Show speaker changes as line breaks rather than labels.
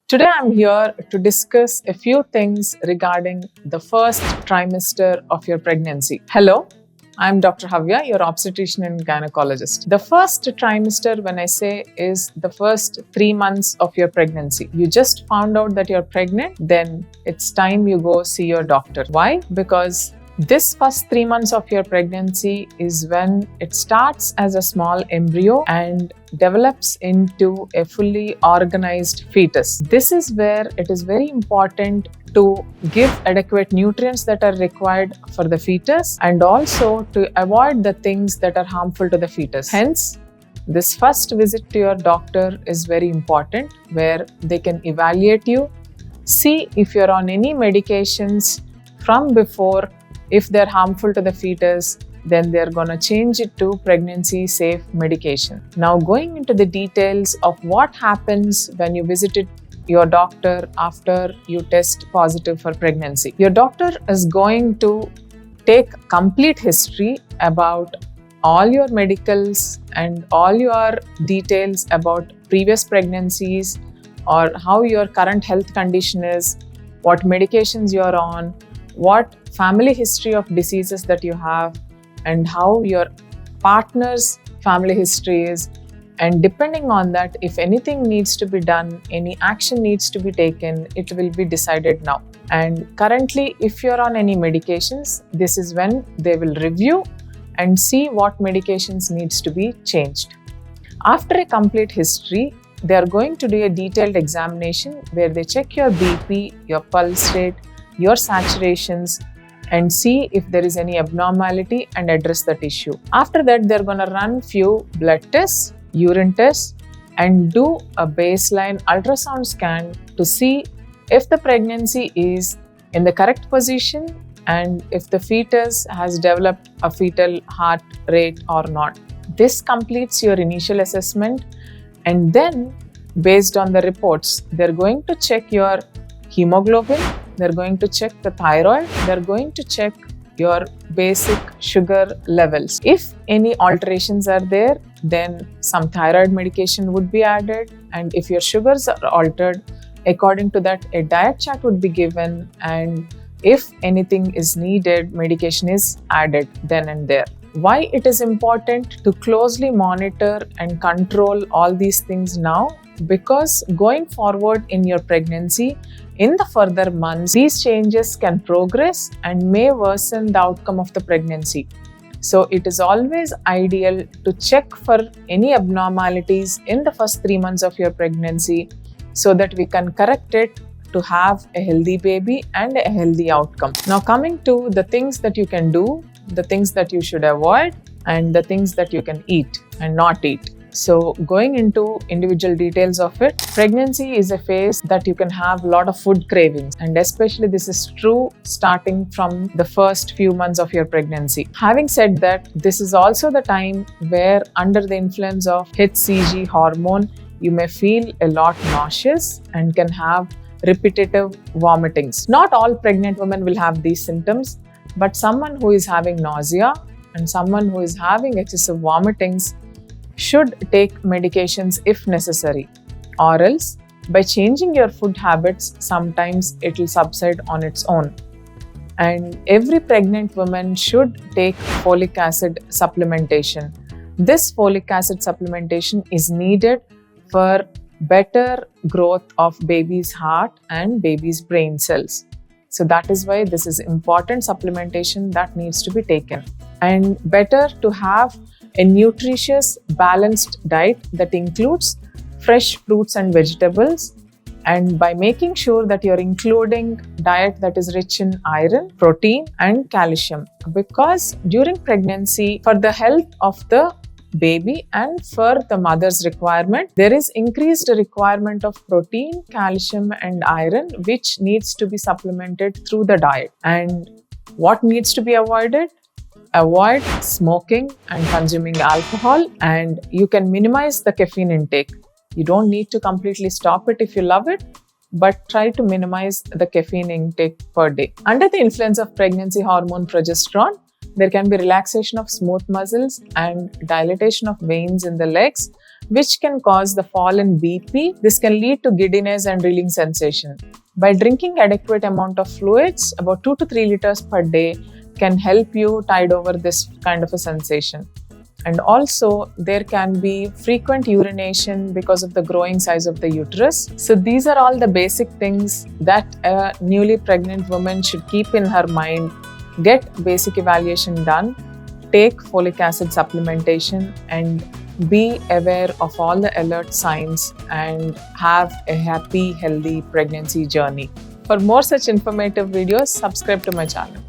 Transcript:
Today I'm here to discuss a few things regarding the first trimester of your pregnancy. Hello, I'm Dr. Havya, your obstetrician and gynecologist. The first trimester, when I say, is the first 3 months of your pregnancy. You just found out that you're pregnant, then it's time you go see your doctor. Why? Because this first 3 months of your pregnancy is when it starts as a small embryo and develops into a fully organized fetus. This is where it is very important to give adequate nutrients that are required for the fetus and also to avoid the things that are harmful to the fetus. Hence, this first visit to your doctor is very important, where they can evaluate you, see if you're on any medications from before. If they're harmful to the fetus, then they're going to change it to pregnancy safe medication. Now, going into the details of what happens when you visited your doctor after you test positive for pregnancy. Your doctor is going to take complete history about all your medicals and all your details about previous pregnancies or how your current health condition is, what medications you're on, what family history of diseases that you have, and how your partner's family history is. And depending on that, if anything needs to be done, any action needs to be taken, it will be decided now. And currently, if you're on any medications, this is when they will review and see what medications needs to be changed. After a complete history, they are going to do a detailed examination where they check your BP, your pulse rate, your saturations, and see if there is any abnormality and address that issue. After that, they're going to run few blood tests, urine tests, and do a baseline ultrasound scan to see if the pregnancy is in the correct position and if the fetus has developed a fetal heart rate or not. This completes your initial assessment, and then based on the reports, they're going to check your hemoglobin, they're going to check the thyroid, they're going to check your basic sugar levels. If any alterations are there, then some thyroid medication would be added, and if your sugars are altered, according to that, a diet chart would be given, and if anything is needed, medication is added then and there. Why it is important to closely monitor and control all these things now? Because going forward in your pregnancy, in the further months, these changes can progress and may worsen the outcome of the pregnancy. So it is always ideal to check for any abnormalities in the first 3 months of your pregnancy so that we can correct it to have a healthy baby and a healthy outcome. Now, coming to the things that you can do, the things that you should avoid, and the things that you can eat and not eat. So going into individual details of it, pregnancy is a phase that you can have a lot of food cravings, and especially this is true starting from the first few months of your pregnancy. Having said that, this is also the time where under the influence of HCG hormone, you may feel a lot nauseous and can have repetitive vomitings. Not all pregnant women will have these symptoms, but someone who is having nausea and someone who is having excessive vomitings should take medications if necessary, or else by changing your food habits, sometimes it will subside on its own. And every pregnant woman should take folic acid supplementation. This folic acid supplementation is needed for better growth of baby's heart and baby's brain cells. So that is why this is important supplementation that needs to be taken. And better to have a nutritious, balanced diet that includes fresh fruits and vegetables, and by making sure that you're including diet that is rich in iron, protein, and calcium. Because during pregnancy, for the health of the baby and for the mother's requirement, there is increased requirement of protein, calcium, and iron, which needs to be supplemented through the diet. And what needs to be avoided? Avoid smoking and consuming alcohol, and you can minimize the caffeine intake. You don't need to completely stop it if you love it, but try to minimize the caffeine intake per day. Under the influence of pregnancy hormone progesterone, there can be relaxation of smooth muscles and dilatation of veins in the legs, which can cause the fall in BP. This can lead to giddiness and reeling sensation. By drinking adequate amount of fluids, about 2 to 3 liters per day, can help you tide over this kind of a sensation. And also, there can be frequent urination because of the growing size of the uterus. So these are all the basic things that a newly pregnant woman should keep in her mind. Get basic evaluation done, take folic acid supplementation, and be aware of all the alert signs and have a happy, healthy pregnancy journey. For more such informative videos, subscribe to my channel.